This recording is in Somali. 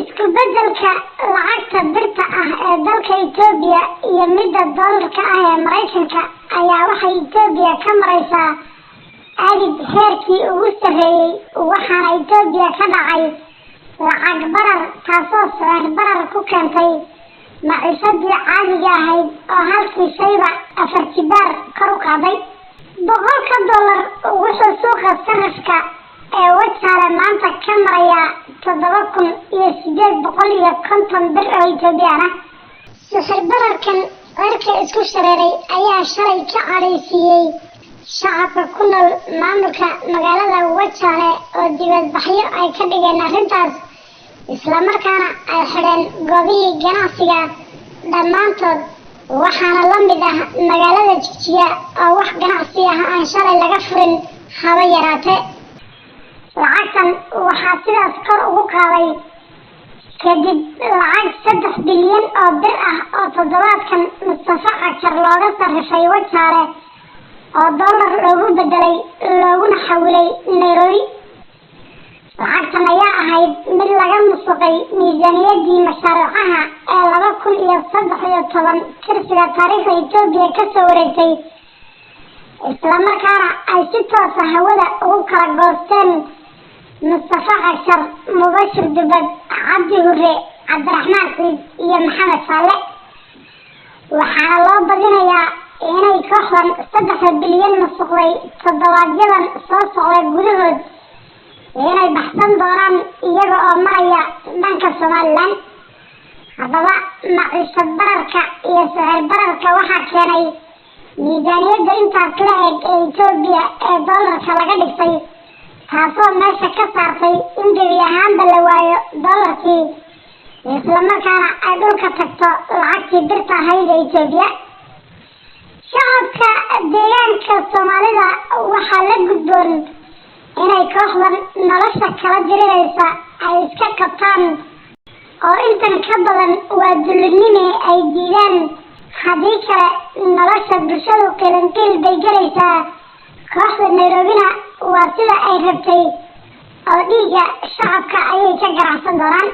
isku beddelka lacagta birta ah ee dalka Itoobiya iyo midda doolarka ah ee Mareykanka ayaa waxay Itoobiya ka maraysaa aagid heerkii ugu sarreeyay waxaana Itoobiya ka dhacay lacag barar taasoo sicir-barar ku keentay maciishadii caadiga ahayd oo halkii shayba 4 jibaar kor u qaaday. $100 wuxuu suuqa sarifka ee Wajaale maanta ka maraya 7,850 bir oo Itoobiyaan ah. Sicir-bararkan cirka isku shareeray ayaa shalay ka cadhaysiiyey shacabka ku nool maamulka magaalada Wajaale oo dibadbaxyo ay ka dhigeen arrintaas islamarkaana ay xidheen goobihii ganacsiga dhammaantood waxaana la mid ah magaalada Jigjiga oo wax ganacsi ah aan shalay laga furin haba yaraatee. lacagtan waxaa sidaas kor ugu qaaday kadib lacag 3 bilyan oo bir ah oo toddobaadkan Lacag looga sarifay Wajaale oo dollar loogu bedelay looguna xawilay Nairobi. lacagtan ayaa ahayd mid laga musuqay miisaaniyadii mashaariicaha ee 2013 tirsiga taariikhda Itoobiya ka soo wareegtay islamarkaana ay si toos ah hawada ugu kala goosteen Lacag, Mubashir Dubad, Cabdi Hurre, Cabdiraxmaan Ciid iyo Maxamed Saale. waxaana loo badinayaa inay kooxdan 3 bilyan musuqday toddobaadyaddan soo socda gudahood inay baxsan doonaan iyaga oo maraya dhanka Somaliland. haddaba maciishad bararka iyo sicir bararka waxaa keenay miisaaniyadda intaas la eg ee Itoobiya ee doolarka laga dhigtay taasoo meesha ka saartay in gebi ahaanba la waayo doolarkii islamarkaana ay dhulka tagto lacagtii birta ahayd ee Itoobiya. shacabka deegaanka Soomaalida waxaa la gudboon inay kooxdan nolosha kala jirinaysa ay iska qabtaan oo intan ka badan waa dullinimo ay diidaan haddii kale nolosha bulshadu qilinqiil bay gelaysaa. kooxda Nairobina waa sida ay rabtay oo dhiigga shacabka ayay ka ganacsan doonaan.